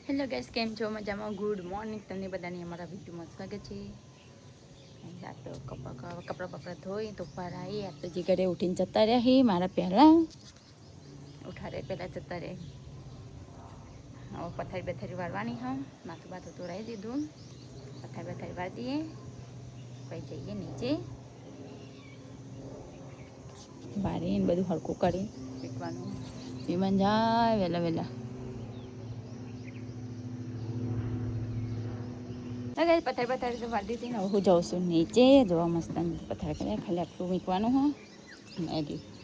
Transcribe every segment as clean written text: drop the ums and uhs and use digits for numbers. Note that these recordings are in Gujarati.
હેલો ગાઈસ, કેમ છો? મજામાં? ગુડ મોર્નિંગ તમને બધાની અમારા વિડીયોમાં સ્વાગત છે. આ તો કપડાં ધોઈ તો બહાર આવી. આ તો જે ઘરે ઉઠીને જતા રહ્યા હી મારા પહેલાં ઉઠાડે પહેલાં જતા રહે. હવે પથારી વાળવાની હા, માથું બાથું તોડાવી દીધું. પથારી વાળી દઈએ પછી જઈએ નીચે વારીને બધું હરખું કરી ફેંકવાનું. વિમાન જાય વહેલા પથારી તો વાળી દીધી ને. હું જાઉં છું નીચે જોવા મસ્ત પથારી કર્યા. ખાલી આટલું મૂકવાનું હોય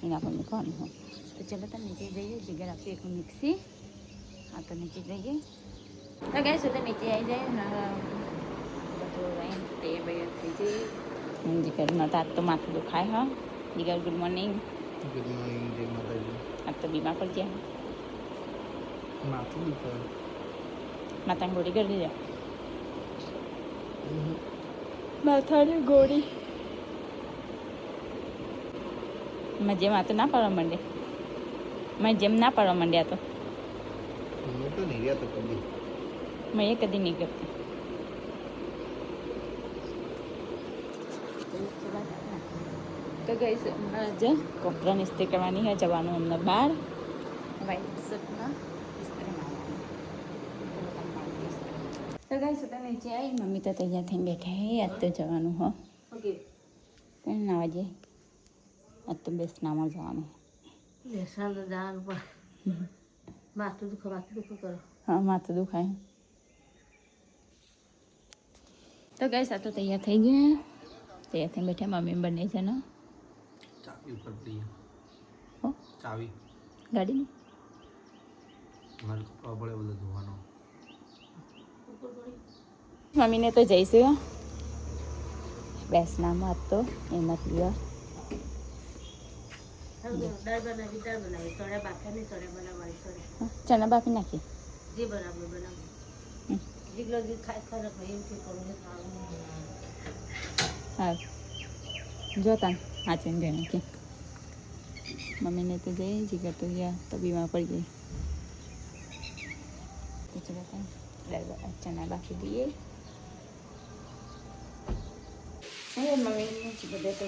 એના પર મૂકવાનું હોય. તો ચાલો તો નીચે જઈએ. જીગર આપી એક મિક્સી. હા તો નીચે જઈએ. તો ગાઈસ તો નીચે આવી જાય બધું તૈયાર થઈ જઈએ. જીગર આજ તો માથું દુખાય હા. જીગર ગુડ મોર્નિંગ. ગુડ મોર્નિંગ જય માતાજી. આજ તો બીમાર પડી ગયા. માથું દુખાય. માથાની ગોળી કરી દીધા. માથાની ગોળી મેં જેમ આ તો ના પાડવા માંડે. મેં જેમ ના પાડવા માંડ્યા તો હું તો નહીં રહ્યા તો કદી મેં એ કદી નહીં કરતી. તો ગઈશ હમણાં જ કપડાં ઇસ્ત્રી કરવાની છે. જવાનું અમને બહાર વ્હાઈટ શર્ટમાં ઇસ્ત્રી મારવાની. તો ગઈશ તો નીચે આવી. મમ્મી તો તૈયાર થઈને બેઠા હે. આજ તો જવાનું હો. કઈ નાવા જઈએ. આજ તો બેસનામાં જવાનું. બેસવાનું તો જવાનું પણ માથું દુખું કરો. હા માથું દુખાય. તો ગઈશ આ તો તૈયાર થઈ ગયા. તૈયાર થઈને બેઠા મમ્મી બંને જણા. ચાવી ઉપર પડી હો ચાવી ગાડીની મારે કપડા પડે બધું ધોવાનો. મમ્મીને તો જઈશું બેસનામાં. આજ તો એમાં પીવા દાળ બનાવી ચણા બાફ્યા નહીં. ચણા બનાવવાની ચણા બાફી નાખી. જે બનાવું જેટલો જે ખાય ભાઈ એવું કરું. હા જોતા હાચીને જઈ નાખી. મમ્મીને તો જઈ જીગર તો ગયા તો બીમાર પડી ગઈ. તો ચલો ચણા બાફી દઈએ. મમ્મી બધા તો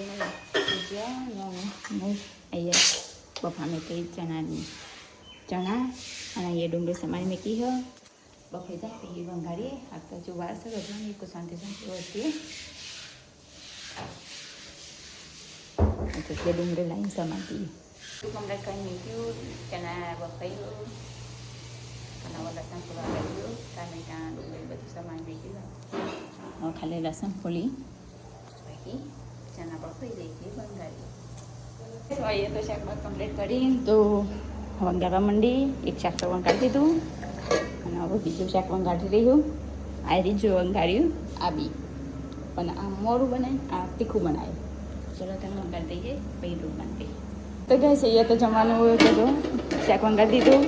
અહીંયા બફા મેં કઈ ચણા અને અહીંયા ડુંગળી સમારી મેકી હો બફાઈ જાય પછી વંગાડીએ. આ તો જો વાર છે રજવાની કોઈ શાંતિ વધીએ. એટલે ડુંગળી લાઈન સમાતી હમણાં કંઈ મૂક્યું. ચણા બફાયું અને લસણ થોડા કર્યું. ટામેટાં ડુંગળી બધું સમાન મૂક્યું. હવે ખાલી લસણ ફોલી બાકી ચણા બફાઈ જાય છે બંગાળી. એ તો શાકભાગ કમ્પ્લીટ કરીને તો વંગાળવા માંડી. એક શાક તો વંગાળી દીધું અને હવે બીજું શાક વંગાળી રહ્યું. આ રીજું વંગાળ્યું આ બી પણ આ મોરું બનાય આ તીખું બનાવ્યું. ચલો તમે વંગાળી દઈએ પછી દૂધ બનાવી. તો ગઈ છે અહીંયા તો જમવાનું હોય તો જો શાક વંગાળી દીધું.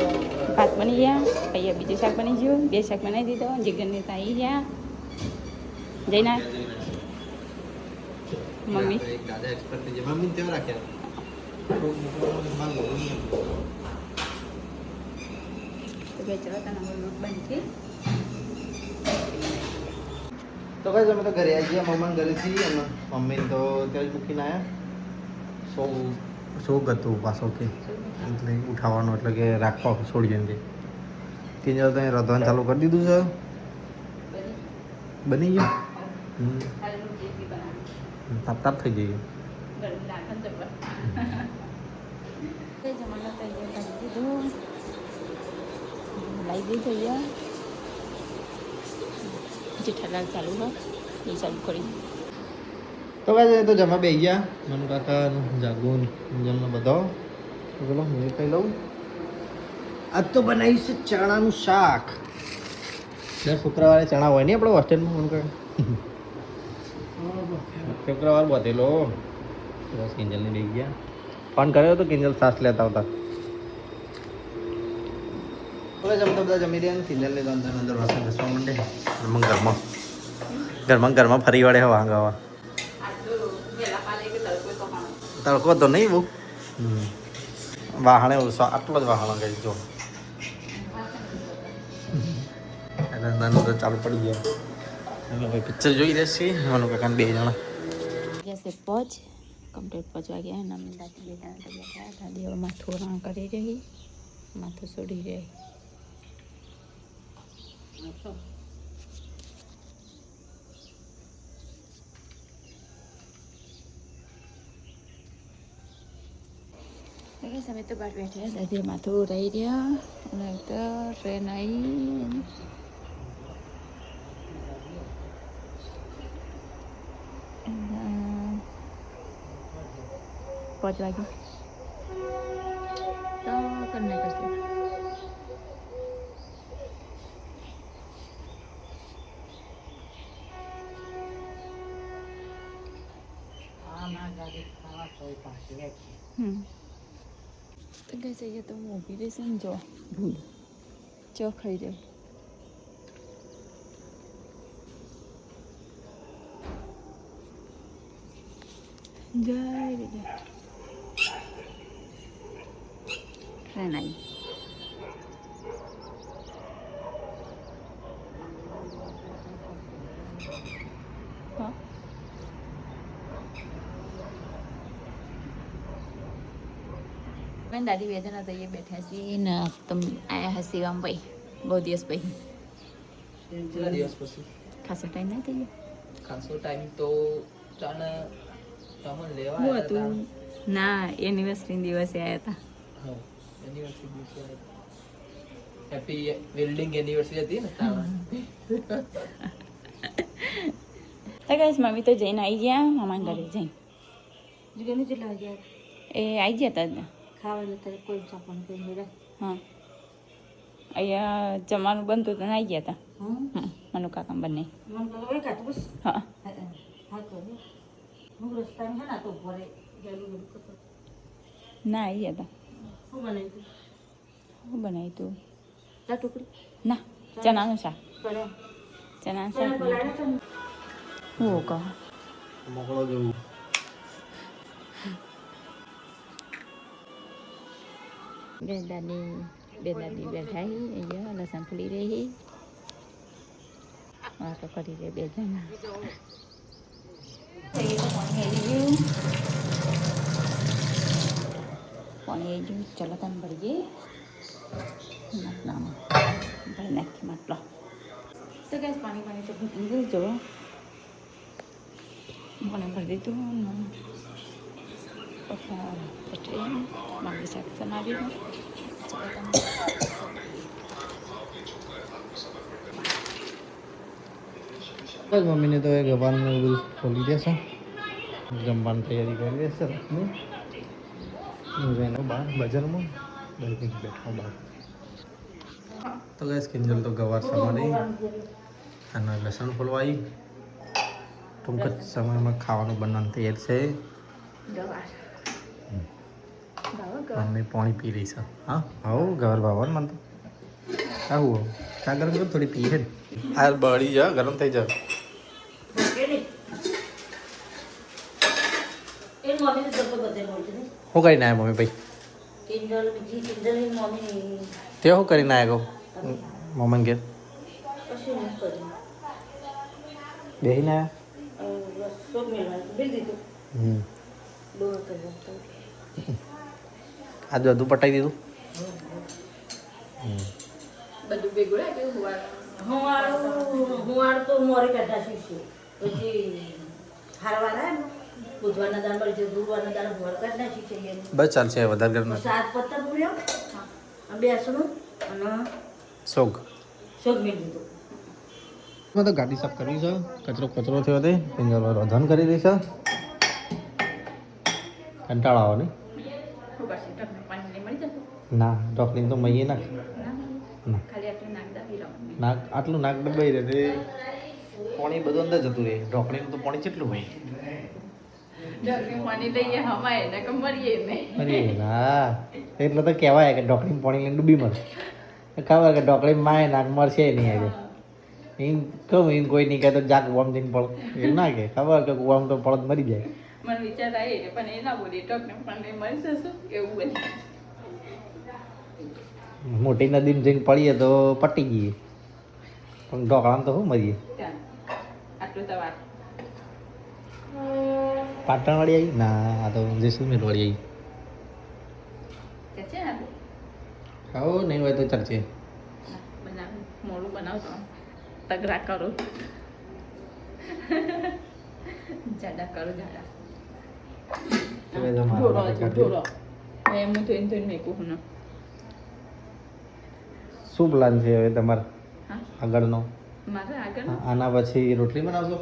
ભાત બની ગયા. અહીંયા બીજું શાક બની ગયું. બે શાક બનાવી દીધું. જીગરને ત્યાં આવી ગયા. જઈના મમ્મી દાદા એક્સપર્ટ છે. મમ્મી તેઓ રાખ્યા તો બે ચલો તને લોટ બનશે. તો ભાઈ અમે તો ઘરે આવી ગયા. મમ્માને ઘરેથી અને મમ્મીને તો ત્યાં જ મૂકીને આવ્યા. શોખ હતું પાછો કે એટલે ઉઠાવવાનું એટલે કે રાખવા છોડી જઈને ત્યાં જાવ ત્યાં રધવાનું ચાલુ કરી દીધું છે. બની ગયું. તાપ થઈ ગયું. જમવાનું તૈયાર કરી દીધું. લાવી દીધું અહીંયા જેઠાલાલ ચાલુ હોય એ ચાલુ કરી. તો ભાઈ તો જમા બે ગયા. મનુ કાકા જાગુન જમનો બધો. તો ચલો હું ખાઈ લઉં. આજ તો બનાવ્યું છે ચણાનું શાક. દર શુક્રવારે ચણા હોય નહીં આપણે હોસ્ટેલમાં. મનુ કાકા શુક્રવાર બધેલો બસ કિંજલને લઈ ગયા. ફોન કર્યો તો કિંજલ સાસ લેતા આવતા. હવે જમતા બધા જમી રહ્યા. કિંજલને તો અંદર વાસણ ઘસવા માંડે. ઘરમાં ફરી વળે હવા હંગાવા. તડકો તો નહીં બહુ. વાહણે આટલો જ વાહણ ગઈ જો. નાનું તો ચાલુ પડી ગયા અમે ભાઈ પિક્ચર જોઈ રહેશે માનું કાકા બે જણા જैसे पहुँच कम्प्लीट पहुँचवा गया है नमी दादी बेटा बैठा दादी और माथो रण કરી રહી માથું છોડી રહી समय तो बाहर बैठे हैं दादी माथो रही रहा और तो ट्रेन आई पहुँचवा गई तो करने का से तो कैसे ये तो मूवी भी समझो भूल जो खाई जाए जय ट्रेन आई हाँ मैं दादी वेदना तो ये बैठे सी न तुम आया हसी गाम भाई बहुत दिवस भाई કેટલા દિવસ પછી खासा टाइम नहीं थी ખાસો ટાઈમ તો ચાને તમને લેવા वो આવ્યા तू હતા. ना एनिवर्सरी दिवसे आया था હા એનિવર્સરી દિવસે હેપી વેલ્ડિંગ એનિવર્સરી હતી ને તારા तो गाइस मम्मी तो जैन आई गया मामा घरे जैन જુગાની કેટલા વાગ્યા ए आई गया था ખાવા જતા કોઈ ચાપણ કોઈ મેળા हाँ अया जमानु बनતું તો આવી ગયા હતા હા મનુ કાકા બંને મન તો કોઈ કાતું બસ હા હા તો હું રસ્તામાં છે ને તો ભરે ગેલું ગેલું કરતો ના આવી ગયા હતા શું બનાવ્યું શું બનાવ્યું તું ચા ટુકડી ના ચણાનું શાક ચણા ચણાનું ચણા શાક પલાળ્યા છે ને હું કહો મોકળો જેવું બે દાદી બેઠા હી અહીંયા લસણ ફૂલી રહી વાતો કરી રહી બે જણા પાણી આવી ગયું ચલો તમે ભરીએ માટલામાં ભરી નાખીએ માટલો તો ગેસ પાણી તો ભરી દીધું જો પાણી ભરી દીધું પપ્પા પટરી મારી શાક બનાવ્યું બસ મમ્મીને તો એ ગવાનું એવું બધું ખોલી દેશે જમવાની તૈયારી કરી દેશે રાતની હું એનો બહાર બજારમાં દરેક બેઠો બહાર તો ગેસ કિંજલ તો ગવાર સમારી અને લસણ ફોલવાઈ ટૂંક જ સમયમાં ખાવાનું બનાવવાની તૈયાર છે ગવાર મમ્મી પાણી પી રહી છે હા આવું ગવાર ભાવન મને તો આવું ચા ગરમ કરો થોડી પી છે હાલ બળી જા ગરમ થઈ જાય એ મમ્મીને ડબ્બો બધે મળશે ને શું કરીને આવ્યા મમ્મી ભાઈ કિંજલ બીજી કિંજલની મમ્મી તે શું કરીને આવ્યા કહું મમ્મી ઘેર કશું નહીં કર્યું બેસીને આવ્યા રસ્તો મેળવાનું બિલ દીધું ડોળ કર્યો તો આ બધું પટાઈ દીધું બધું ભેગું રાખ્યું હું આડું તો મોરે કાઢા શીશું પછી હારવાના ને બુધવારના દાળ મળી જાય ગુરુવારના દાળ મોર કાઢના શીશે બસ ચાલશે વધારે ગરમ સાત પત્તા પૂર્યો બેસણું અને શોક શોધ મેળ દીધું મેં તો ગાડી સાફ કરવી છે કચરો થયો તે પિંજર રોધન કરી દઈ છે કંટાળો આવે ને પાણી મળી જતું ના ઢોકળી તો મહીએ નાખ ના ખાલી આટલું નાક દાબી રહેવાનું નાક આટલું નાક દબાઈ રહે તે પાણી બધું અંદર જતું રહે ઢોકળીનું તો પાણી કેટલું હોય પાણી લઈએ હમાય ને કે મરીએ નહીં અરે ના એટલે તો કહેવાય કે ઢોકળીમાં પાણી લઈને ડૂબી મરે ખબર કે ઢોકળી માય નાક મરશે નહીં આજે એમ કહું એમ કોઈ નહીં કહે તો જાક કુવામાં જઈને પડો એવું ના કે ખબર કે કુવામાં તો પડત મરી જાય મને વિચાર આવી પણ એ ના બોલી ટોકને પાણી મરી જશું એવું બોલી મોટી નદીમાં જઈને પડીએ તો પટી ગઈએ તો ઢોકળામાં તો શું મરીએ ત્યાં આટલું તો વાત પાટણવાળી આવી ના આ તો જેસલમેરવાળી તે છે ને આવી આવો નહીં હોય તો ચાલશે બનાવ મોડું બનાવતો તગરા કરું જાડા કરું જાડા ઢોળો એમ તો એમ તો મેકું હું શું પ્લાન છે હવે તમારે હા આગળનો મારે આગળ આના પછી રોટલી બનાવશો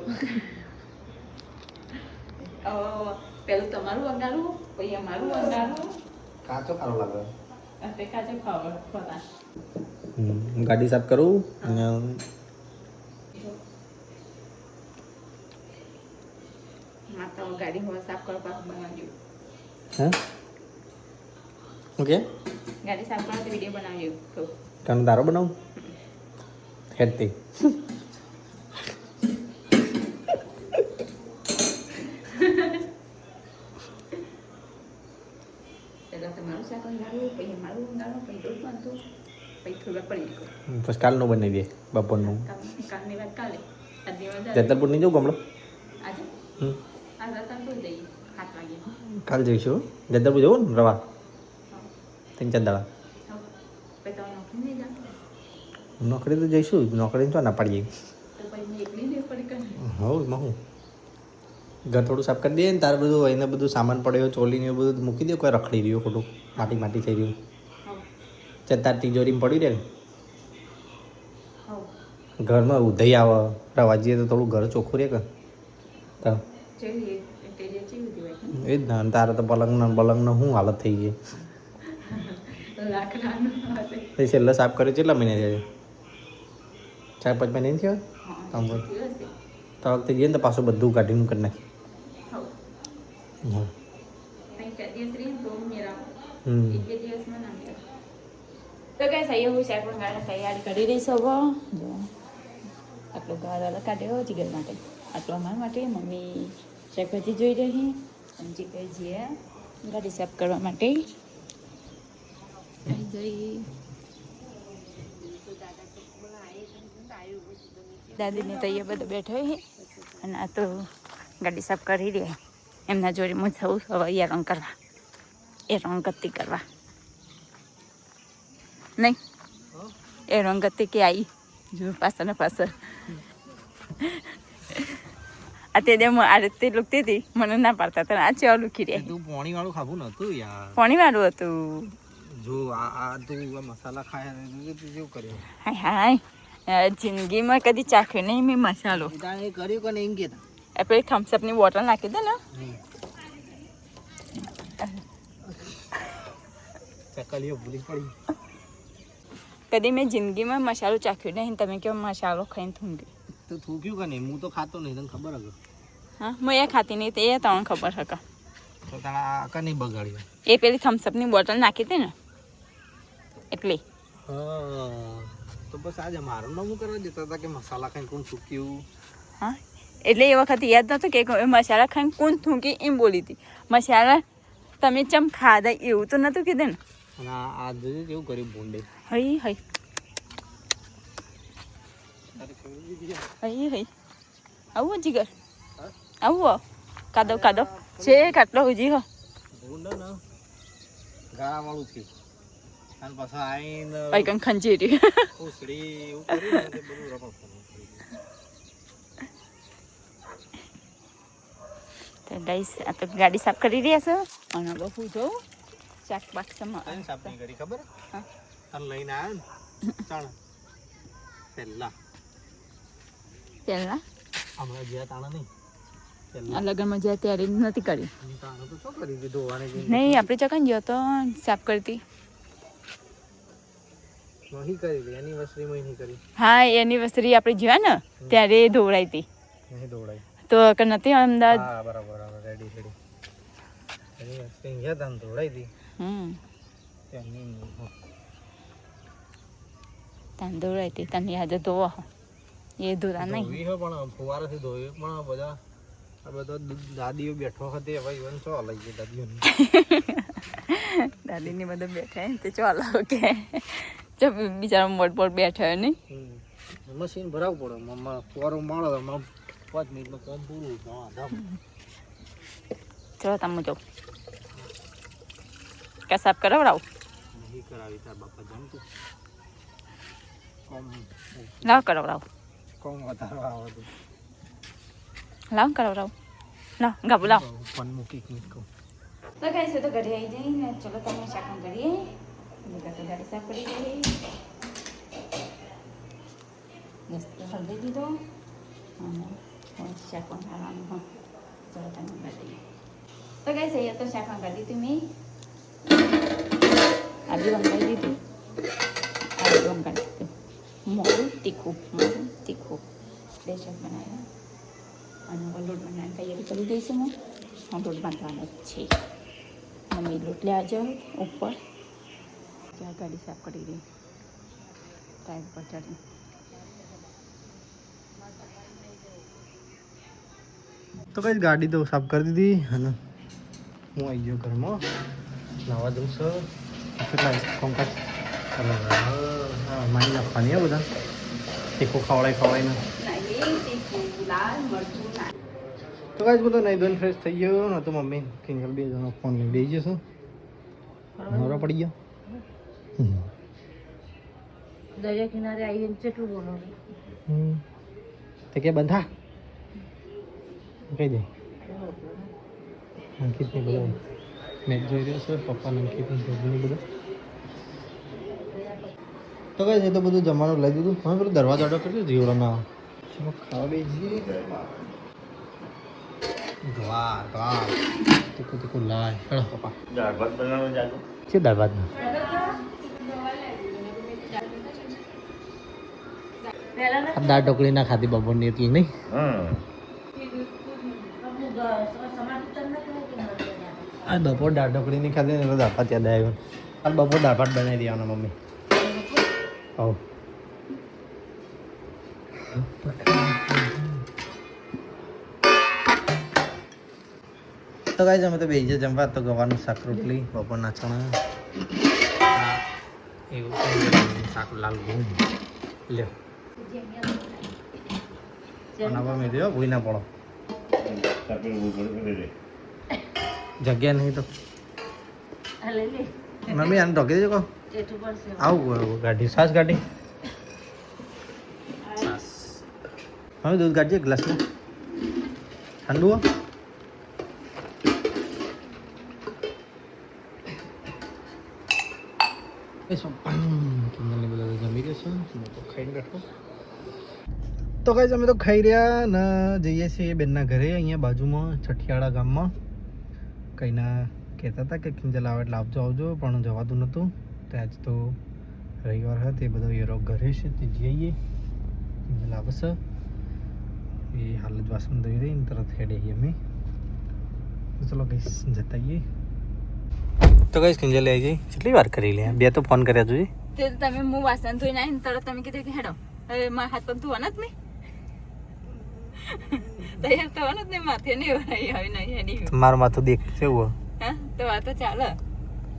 પેલું તમારું વગાડવું પછી અમારું વગાડવું કાચો સારો લાગે તે કાચે ખબર ખોતા ગાડી સાફ કરું અને માતા ગાડી હોય સાફ કરવા પાછું બનાવજો હા ઓકે ગાડી સાફ કરવા વિડીયો બનાવજો તો કાનો દારો બનાવું હેડતી પેલા તમારું શાક વગાડવું પછી મારું વગાડવું પછી દૂધ બાંધવું પછી થોડા પડી ગયું પછી કાલનું બનાવી દે બપોરનું કાલની વાત કાલે આજની વાત જેતલપુર નહીં જવું ગમડો આજે આ રાત તો જઈએ 7 વાગે કાલ જઈશું જેતલપુર જવું ને રવા 3-4 દાડા પછી તમે નોકરી નહીં જાઓ નોકરી તો જઈશું નોકરી તો ના પાડીએ તો પછી મેં એકલી નહીં પડી કરે હવ એમાં હું ઘર થોડું સાફ કરી દઈએ ને તારે બધું એને બધું સામાન પડ્યો ચોલીને એવું બધું મૂકી દે કોઈ રખડી રહ્યું ખોટું માટી થઈ રહ્યું તાર તિજોરીમાં પડી રહે ને ઘરમાં ઉધઈ આવે રવાજીએ તો થોડું ઘર ચોખ્ખું રહે કે તો એ જ ના તારે તો પલંગનો શું હાલત થઈ ગઈ એ છેલ્લે સાફ કર્યો કેટલા મહિના થયા 4-5 મહિના નહીં થયા તો વખતે જઈએ ને તો પાછું બધું કાઢીને કરી નાખી તો કઈ સહી હું શાક વગાડા તૈયાર કરી રહીશ હવે જો આટલો ગાળ અલગ કાઢ્યો જીગર માટે આટલો અમારા માટે મમ્મી શાકભાજી જોઈ રહી અને જીગરજીએ ગાડી સાફ કરવા માટે દાદીને તો અહીંયા બધું બેઠો છે અને આ તો ગાડી સાફ કરી રહ્યા એમના જોડે હું જઉં હવે એ રંગ કરવા એ રંગતી કરવા નહીં એ રંગતી કે આવી જો પાછળ ને પાછળ અત્યારે હું આ રીતે લુકતી હતી મને ના પાડતા હતા આ ચેવા લુકી રહ્યા તું પાણી વાળું ખાવું નતું યાર પાણી વાળું હતું જો આ તું મસાલા ખાયા કેવું કર્યું હાય હાય જિંદગીમાં કદી ચાખ્યો નહીં મેં મસાલો એ કર્યું કે નહીં કેતા એ પેલી થમ્સઅપની બોટલ નાખી દે ને ચકલીઓ ભૂલી પડી કદી મેં જિંદગીમાં મસાલો ચાખ્યો નહીં તમે કેવો મસાલો ખાઈને થૂંકી તો થૂક્યું કે નહીં હું તો ખાતો નહીં તને ખબર હતી હા હું એ ખાતી નહીં તે તમને ખબર હકા તો તને આ કા નહીં બગાડ્યું એ પેલી થમ્સઅપની બોટલ નાખી હતી ને એટલે હા તો બસ આજે મારું નામ કરવા દેતા હતા કે મસાલા ખાઈને કોણ થૂક્યું હા એટલે એ વખતે યાદ નહોતું કે મસાલા ખાઈને કોણ થૂંકી એમ બોલી હતી મસાલા તમે ચમ ખાધા એવું તો નહોતું કીધું ને અને આ જોયું કેવું કર્યું બોન્ડે હઈ હઈ હઈ હઈ આવું જીગર આવું કાદવ કાદવ છે કાટલો ઉજી હો બોન્ડ ને ગાળા વાળું થયું અને પાછા આવીને પૈકન ખંજેરી ઉસળી એવું કર્યું ને બધું રમણ તો ગાઈસ આ તો ગાડી સાફ કરી રહ્યા છો અને બહુ જો શાક બાક કઈ સાફ નહીં કરી ખબર હા અને લઈને આવ્યો ને ચાણ પહેલા હમણાં જ્યાં તાણા નહીં આ લગ્નમાં જ્યાં ત્યારે નથી કરી તાણા તો શું કરી દીધું ધોવાને નહીં આપણે ચકન ગયો તો સાફ કરતી નહીં કરી એનિવર્સરીમાં નહીં કરી હા એનિવર્સરી આપણે જોયા ને ત્યારે ધોવડાઈ હતી નહીં દોડાય તો નથી અમદાવાદ હા બરાબર રેડી રેડી એનિવર્સરી ગયા તા દોડાઈ હતી તાન ધોવડાઈ હતી તને યાદ ધોવા એ ધોરા નહીં પણ ફુવારાથી ધોયું પણ બધા આ બધો દાદીઓ બેઠો હતી હવે ઇવન ચો લઈ ગઈ દાદીઓ દાદીની બધું બેઠા તે ચાલો કે જો બિચારા મોટ મોટ બેઠા નહીં મશીન ભરાવવું પડે મમ્મા ફોરો મળે તો 5 મિનિટમાં કામ પૂરું ચલો તમે જાઓ કે સાફ કરાવડાવું નહીં કરાવી તાર બાપા જમતું કોમ લાવ કરાવડાવું કોમ વધારે આવે લાવ કરાવડાવું લાવ ગાબુ લાવ ફોન મૂકી કહું તો ગાઈસ તો ઘરે આવી જઈને ચલો તમે શાકમ કરીએ મેં તો ગાડી સાફ કરી દઈએ ગેસ તો હળદી દીધો અને શાકમ ખાવાનું હા ચલો તમે કરી દઈએ તો ગાઈસ અહીંયા તો શાકમ કરી દીધું મેં આદુ વંગાઈ દીધું મોડું તીખું બે શાક બનાવ્યા અને લોટ બનાવવાની તૈયારી કરી દઈશું હું લોટ બાંધવાનો જ છે મમ્મી લોટ લેવા જાઓ ઉપર ત્યાં ગાડી સાફ કરી રહી ટાઈમ પર ચડી તો કઈ ગાડી તો સાફ કરી દીધી અને હું આવી ગયો ઘરમાં નાવા દઉં છું કેટલા કોમકાજ મારી નાખવાની બધા તીખું ખવડાવીને તો કાંઈ બધો નહીં ધોઈને ફ્રેશ થઈ ગયો ને તો મમ્મી કિંજલ 2 જણો ફોન લઈને બેસી જશો નવરા પડી ગયો દરિયા કિનારે આવીને કેટલું બોલો તો કે બંધા કહી દે અંકિતને બધું મેચ જોઈ રહ્યો છે પપ્પાને અંકિતને બધું તો કઈ તો બધું જમવાનું લઈ દીધું હવે પેલું દરવાજો ઓર્ડર કર્યો જીવડો ના ચલો ખાવા બેસી વાહ તીખું લાય ચલો પપ્પા દાળ ભાત બનાવવાનું જાગો છે દાળ ભાત દાળ ઢોકળી ના ખાધી બપોરની એટલી નહીં આ બપોર દાળ ઢોકળી નહીં ખાધી ને દાળ ભાત યાદ આવ્યો કાલ બપોર દાળ ભાત બનાવી દેવાના મમ્મી આવો તો ગાઈસ અમે તો બેસી જમવા તો ગવાનું શાક રોટલી બપોરના ચણા એવું શાક લાલ ઘઉં લ્યો બનાવવા મેં દો ભૂઈ ના પડો જગ્યા નહીં તો મમ્મી આને ઢોકી દેજો કહો આવું ગાડી સાસ ગાડી હવે દૂધ કાઢજે ગ્લાસમાં ઠંડુ બધા જમી રહ્યો છું તો ખાઈને બેઠો તો કઈ અમે તો ખાઈ રહ્યા ને જઈએ છીએ બેનના ઘરે અહીંયા બાજુમાં છઠિયાળા ગામમાં કંઈના કહેતા હતા કે કિંજલ આવે એટલે આવજો પણ જવાતું નહોતું તો આજ તો રવિવાર હતો એ બધો એરો ઘરે છે તે જઈએ કિંજલ આવશે એ હાલ જ વાસણ ધોઈ રહી ને તરત હેડે અમે તો ચલો કઈ જતા આવીએ તો કઈ કિંજલ આવી જઈ કેટલી વાર કરી લે 2 તો ફોન કર્યા જોઈએ તે તમે હું વાસણ ધોઈને આવીને તરત તમે કીધું કે હેડો હવે મારા હાથ પગ ધોવાના જ નહીં તૈયાર થવાનું જ નહીં માથે નહીં હવે નહીં હેડી મારું માથું દેખ કેવું હા તો આ તો ચાલે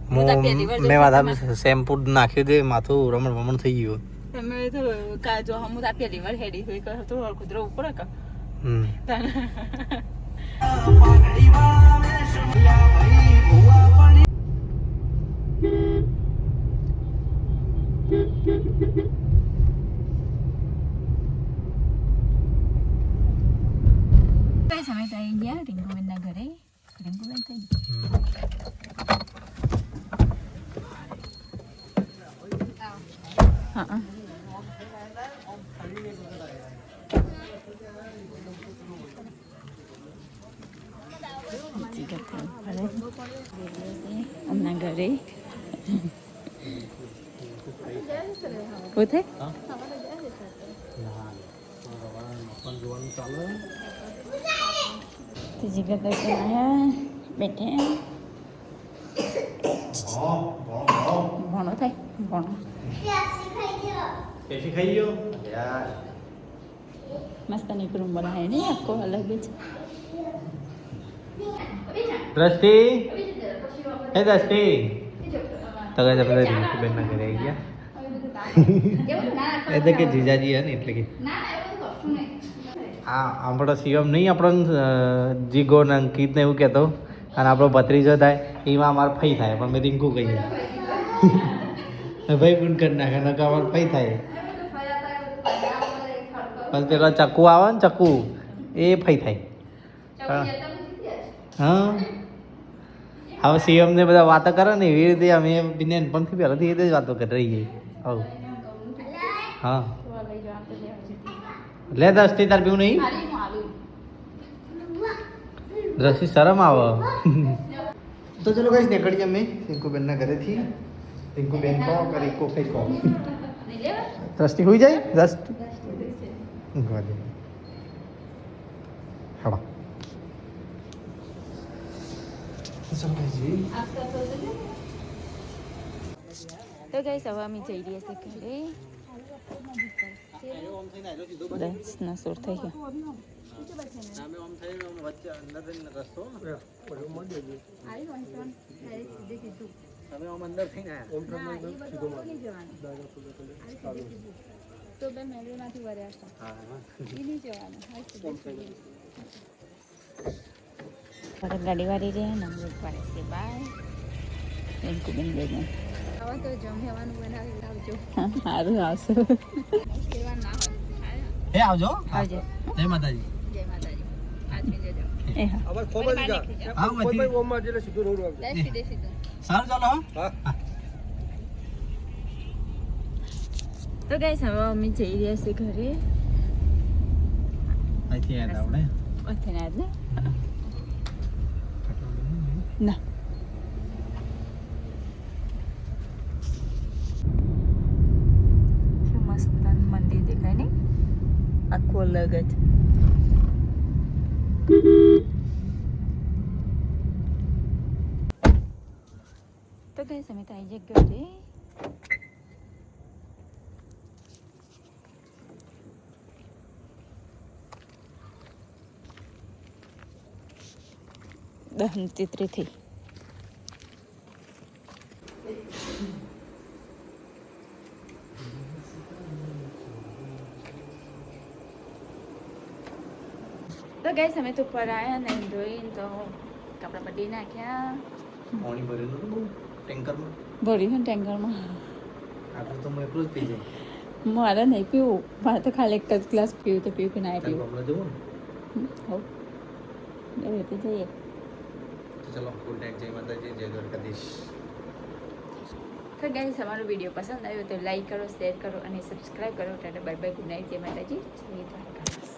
મેં માથા શેમ્પુ નાખ્યું દે માથું રમણ થઈ ગયું તમે તો કાજો હમું આ પહેલી વાર હેડી હોય કે તો કુદરો ઉપર કે સમય થઈ ગયા રિંકુબેન ના ઘરે રિંકુબેન થઈ હા હમણાં ઘરે પોતે જગ્યા પર આયા બેઠે ભણો થાય ભણો કેસી ખાઈ ગયો મસ્ત ની રૂમ બનાવે ને આખો અલગ જ દ્રષ્ટિ હે દ્રષ્ટિ તો ગાઈસ આપણે રિંકુબેન ના ઘરે આવી ગયા એ તો કે જીજાજી હે ને એટલે કે હા આપણો શિવમ નહીં આપણો જીગો ને અંકિત ને એવું કહેતો અને આપણો ભત્રીજો થાય એમાં અમારે ફઈ થાય પણ મેં રિંકુ કહીએ ભાઈ ગુણ કરી નાખે નકર અમારે ફઈ થાય પછી પેલો ચક્કુ આવે ને ચક્કુ એ ફઈ થાય હા હવે શિવમ ને બધા વાતો કરે ને એવી રીતે અમે બિને પણથી પહેલાંથી એ રીતે જ વાતો કરી રહી ગઈ હવ હા લે દસથી તાર પીવું નહીં દ્રષ્ટિ શરમ આવે તો ચલો કઈ નીકળી અમે રિંકુબેનના ઘરેથી રિંકુબેન કહો કે રિંકુ કઈ કહો દ્રષ્ટિ હોઈ જાય દ્રષ્ટિ હા તો ગાઈસ હવે અમે જઈ રહ્યા છીએ ઘરે 10 ના સોર થઈ ગયા તો બે મેળવીમાંથી વર્યા હતા એ નહીં જવાનું ગાડી વાળી રહે ને પાડે છે બાય રિંકુબેન બેન હવે તો જમવાનું બનાવી લાવજો સારું આવશે એ આવજો આવજો જય માતાજી જય માતાજી આજમી જજો એ હા આવ મતી સારું ચાલો હા તો ગાઈસ હવે અમે જઈ રહ્યા છીએ ઘરે અહીંથી યાદ આવડે અત્યારે આજ ને ના શું મસ્ત મંદિર દેખાય ને આખું અલગ જ તો ગાઈસ અમે તો આવી જગ્યા ઘરે દહન ચિત્રીથી તો ગાઈસ અમે તો ઉપર આવ્યા ને ધોઈને તો કપડા બદલી નાખ્યા પાણી ભરેલું હતું બહુ ટેન્કરમાં ભર્યું છે ને ટેન્કરમાં આટલું તો હું એકલું જ પી જાય મારે નહીં પીવું મારે તો ખાલી એક જ ગ્લાસ પીવું તો પીવું કે ના તારે પીવું કપડાં જવું હો એવી રીતે જઈએ તો ચલો ગુડ નાઇટ જય માતાજી જય દ્વારકાધીશ તો ગાઈસ અમારો વિડીયો પસંદ આવ્યો તો લાઈક કરો શેર કરો અને સબસ્ક્રાઈબ કરો Tata bye bye good night જય માતાજી જય દ્વારકા